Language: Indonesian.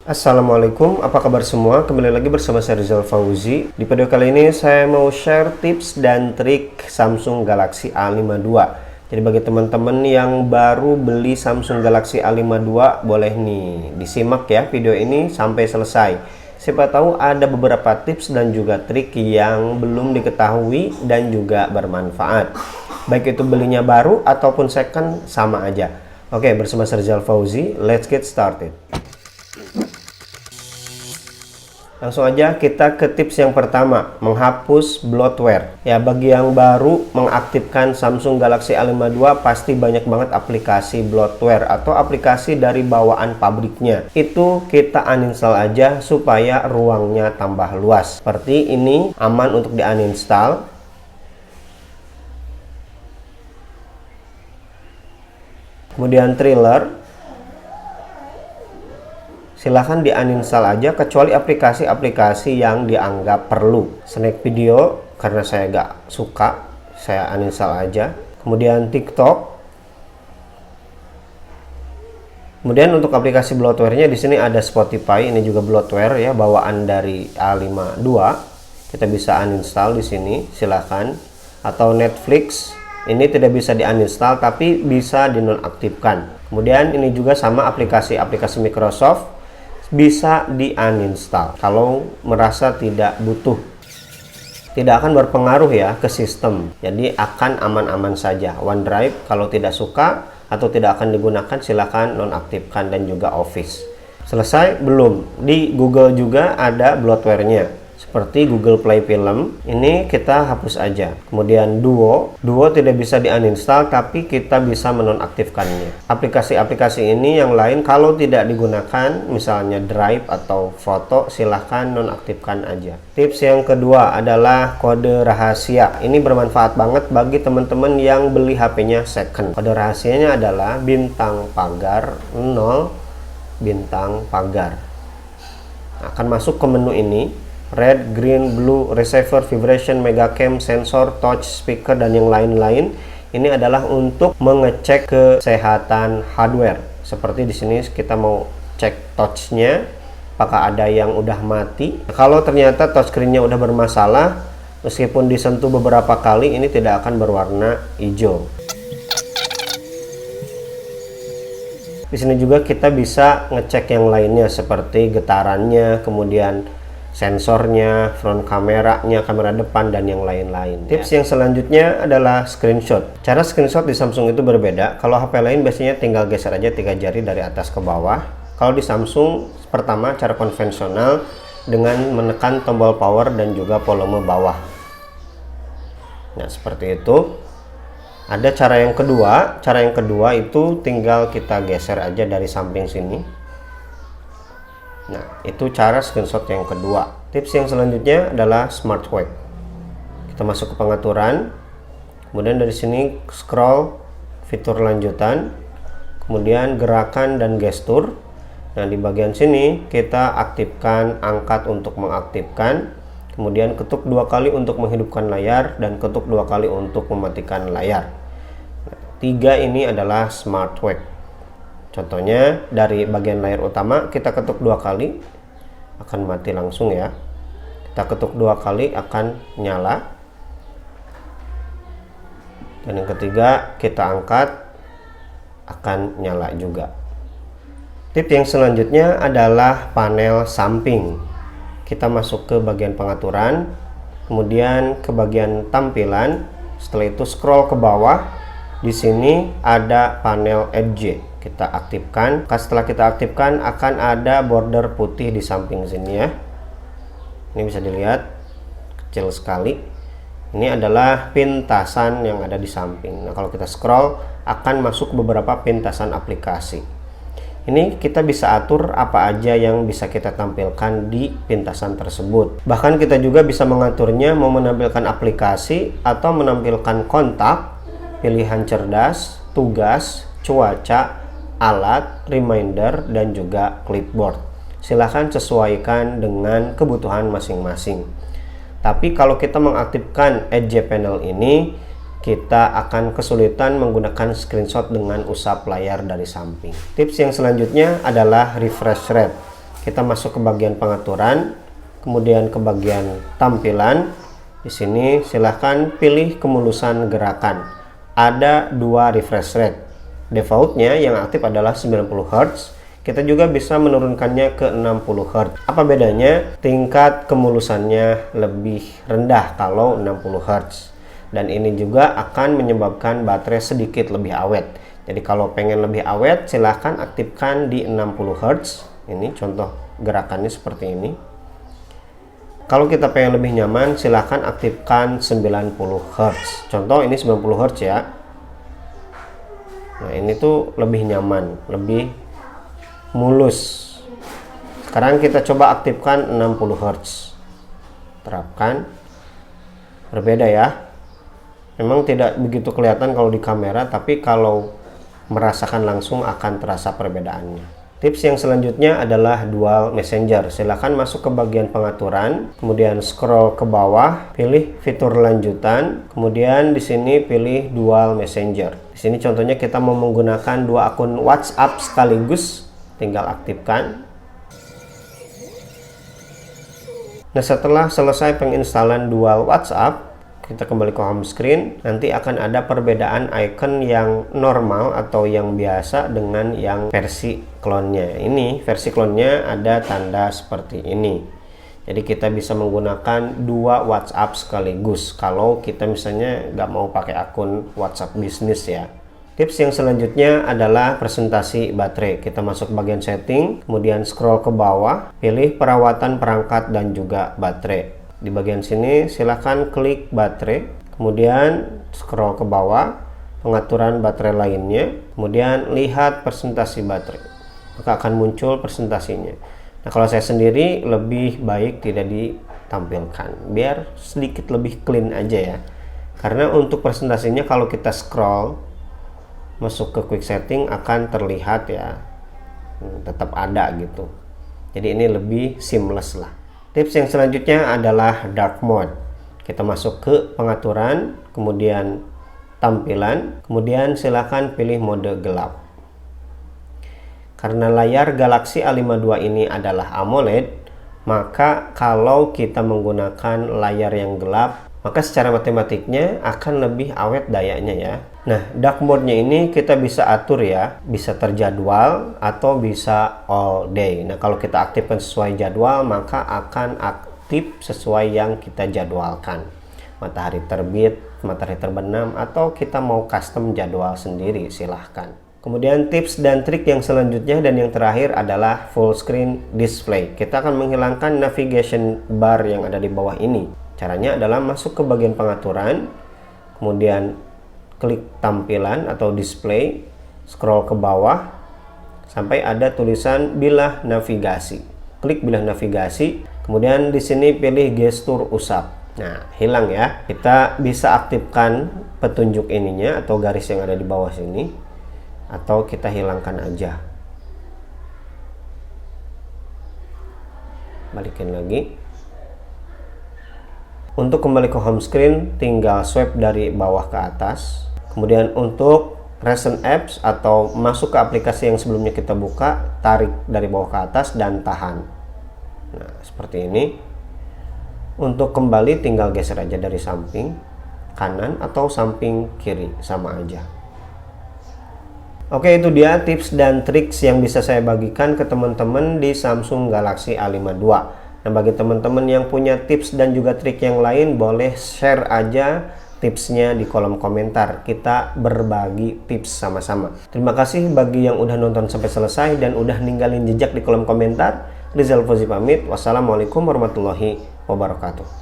Assalamualaikum, apa kabar semua? Kembali lagi bersama saya Rizal Fauzi. Di video kali ini saya mau share tips dan trik Samsung Galaxy A52. Jadi bagi teman-teman yang baru beli Samsung Galaxy A52, boleh nih disimak ya video ini sampai selesai. Siapa tahu ada beberapa tips dan juga trik yang belum diketahui dan juga bermanfaat. Baik itu belinya baru ataupun second, sama aja. Oke, bersama saya Rizal Fauzi, let's get started. Langsung aja kita ke tips yang pertama, menghapus bloatware. Ya, bagi yang baru mengaktifkan Samsung Galaxy A52 pasti banyak banget aplikasi bloatware atau aplikasi dari bawaan pabriknya. Itu kita uninstall aja supaya ruangnya tambah luas. Seperti ini, aman untuk di uninstall. Kemudian Triller, silahkan di uninstall aja kecuali aplikasi-aplikasi yang dianggap perlu. Snack video karena saya gak suka, saya uninstall aja. Kemudian TikTok. Kemudian untuk aplikasi bloatware-nya di sini ada Spotify, ini juga bloatware ya, bawaan dari A52. Kita bisa uninstall di sini, silahkan. Atau Netflix, ini tidak bisa di uninstall tapi bisa dinonaktifkan. Kemudian ini juga sama aplikasi-aplikasi Microsoft, bisa di uninstall kalau merasa tidak butuh. Tidak akan berpengaruh ya ke sistem, jadi akan aman-aman saja. OneDrive kalau tidak suka atau tidak akan digunakan, silakan nonaktifkan, dan juga Office. Selesai belum? Di Google juga ada bloatware-nya seperti Google Play Film, ini kita hapus aja. Kemudian Duo tidak bisa di uninstall tapi kita bisa menonaktifkannya. Aplikasi-aplikasi ini yang lain kalau tidak digunakan, misalnya Drive atau foto, silahkan nonaktifkan aja. Tips yang kedua adalah kode rahasia. Ini bermanfaat banget bagi teman-teman yang beli HP-nya second. Kode rahasianya adalah bintang pagar 0 bintang pagar. Akan masuk ke menu ini. Red, green, blue, receiver, vibration, mega cam, sensor, touch, speaker, dan yang lain-lain. Ini adalah untuk mengecek kesehatan hardware. Seperti di sini kita mau cek touchnya, apakah ada yang udah mati. Kalau ternyata touchscreen-nya udah bermasalah, meskipun disentuh beberapa kali, ini tidak akan berwarna hijau. Di sini juga kita bisa ngecek yang lainnya seperti getarannya, kemudian sensornya, front kameranya, kamera depan, dan yang lain-lain. Tips yang selanjutnya adalah screenshot. Cara screenshot di Samsung itu berbeda. Kalau HP lain biasanya tinggal geser aja 3 jari dari atas ke bawah. Kalau di Samsung, pertama cara konvensional dengan menekan tombol power dan juga volume bawah. Nah, seperti itu. Ada cara yang kedua. Cara yang kedua itu tinggal kita geser aja dari samping sini. Nah, itu cara screenshot yang kedua. Tips yang selanjutnya adalah Smart Swipe. Kita masuk ke pengaturan, kemudian dari sini scroll fitur lanjutan, kemudian gerakan dan gestur. Nah, di bagian sini kita aktifkan angkat untuk mengaktifkan, kemudian ketuk 2 kali untuk menghidupkan layar, dan ketuk 2 kali untuk mematikan layar. Nah, 3 ini adalah Smart Swipe. Contohnya dari bagian layar utama kita ketuk 2 kali akan mati langsung ya. Kita ketuk 2 kali akan nyala. Dan yang ketiga kita angkat akan nyala juga. Tip yang selanjutnya adalah panel samping. Kita masuk ke bagian pengaturan, kemudian ke bagian tampilan. Setelah itu scroll ke bawah. Di sini ada panel Edge. Kita aktifkan. Setelah kita aktifkan akan ada border putih di samping sini ya. Ini bisa dilihat kecil sekali. Ini adalah pintasan yang ada di samping. Nah, kalau kita scroll akan masuk beberapa pintasan aplikasi. Ini kita bisa atur apa aja yang bisa kita tampilkan di pintasan tersebut. Bahkan kita juga bisa mengaturnya mau menampilkan aplikasi atau menampilkan kontak, pilihan cerdas, tugas, cuaca, alat, reminder, dan juga clipboard. Silahkan sesuaikan dengan kebutuhan masing-masing. Tapi kalau kita mengaktifkan Edge Panel ini, kita akan kesulitan menggunakan screenshot dengan usap layar dari samping. Tips yang selanjutnya adalah refresh rate. Kita masuk ke bagian pengaturan, kemudian ke bagian tampilan. Di sini silahkan pilih kemulusan gerakan. Ada 2 refresh rate. Defaultnya yang aktif adalah 90 Hz. Kita juga bisa menurunkannya ke 60 Hz. Apa bedanya? Tingkat kemulusannya lebih rendah kalau 60 Hz. Dan ini juga akan menyebabkan baterai sedikit lebih awet. Jadi kalau pengen lebih awet, silahkan aktifkan di 60 Hz. Ini contoh gerakannya seperti ini. Kalau kita pengen lebih nyaman, silahkan aktifkan 90 Hz. Contoh ini 90 Hz ya. Nah ini tuh lebih nyaman, lebih mulus. Sekarang kita coba aktifkan 60 Hz. Terapkan. Berbeda ya. Memang tidak begitu kelihatan kalau di kamera, tapi kalau merasakan langsung akan terasa perbedaannya. Tips yang selanjutnya adalah dual messenger. Silahkan masuk ke bagian pengaturan, kemudian scroll ke bawah, pilih fitur lanjutan, kemudian di sini pilih dual messenger. Di sini contohnya kita mau menggunakan 2 akun WhatsApp sekaligus, tinggal aktifkan. Nah, setelah selesai penginstalan dual WhatsApp, kita kembali ke home screen. Nanti akan ada perbedaan icon yang normal atau yang biasa dengan yang versi klonnya. Ini versi klonnya ada tanda seperti ini. Jadi kita bisa menggunakan 2 WhatsApp sekaligus kalau kita misalnya nggak mau pakai akun WhatsApp bisnis ya. Tips yang selanjutnya adalah presentasi baterai. Kita masuk bagian setting, kemudian scroll ke bawah, pilih perawatan perangkat dan juga baterai. Di bagian sini silahkan klik baterai, kemudian scroll ke bawah, pengaturan baterai lainnya, kemudian lihat presentasi baterai. Maka akan muncul presentasinya. Nah, kalau saya sendiri lebih baik tidak ditampilkan, biar sedikit lebih clean aja ya. Karena untuk presentasinya kalau kita scroll masuk ke quick setting akan terlihat ya, tetap ada gitu. Jadi ini lebih seamless lah. Tips yang selanjutnya adalah dark mode. Kita masuk ke pengaturan, kemudian tampilan, kemudian silakan pilih mode gelap. Karena layar Galaxy A52 ini adalah AMOLED, maka kalau kita menggunakan layar yang gelap, maka secara matematiknya akan lebih awet dayanya ya. Nah, dark mode-nya ini kita bisa atur ya, bisa terjadwal atau bisa all day. Nah, kalau kita aktifkan sesuai jadwal, maka akan aktif sesuai yang kita jadwalkan. Matahari terbit, matahari terbenam, atau kita mau custom jadwal sendiri, silahkan. Kemudian tips dan trik yang selanjutnya dan yang terakhir adalah full screen display. Kita akan menghilangkan navigation bar yang ada di bawah ini. Caranya adalah masuk ke bagian pengaturan, kemudian klik tampilan atau display, scroll ke bawah sampai ada tulisan bilah navigasi. Klik bilah navigasi, kemudian di sini pilih gestur usap. Nah, hilang ya. Kita bisa aktifkan petunjuk ininya atau garis yang ada di bawah sini, atau kita hilangkan aja. Balikin lagi. Untuk kembali ke home screen, tinggal swipe dari bawah ke atas. Kemudian untuk recent apps atau masuk ke aplikasi yang sebelumnya kita buka, tarik dari bawah ke atas dan tahan. Nah, seperti ini. Untuk kembali tinggal geser aja dari samping kanan atau samping kiri, sama aja. Oke, itu dia tips dan triks yang bisa saya bagikan ke teman-teman di Samsung Galaxy A52. Nah, bagi teman-teman yang punya tips dan juga trik yang lain, boleh share aja tipsnya di kolom komentar. Kita berbagi tips sama-sama. Terima kasih bagi yang udah nonton sampai selesai dan udah ninggalin jejak di kolom komentar. Rizal Fauzi pamit. Wassalamualaikum warahmatullahi wabarakatuh.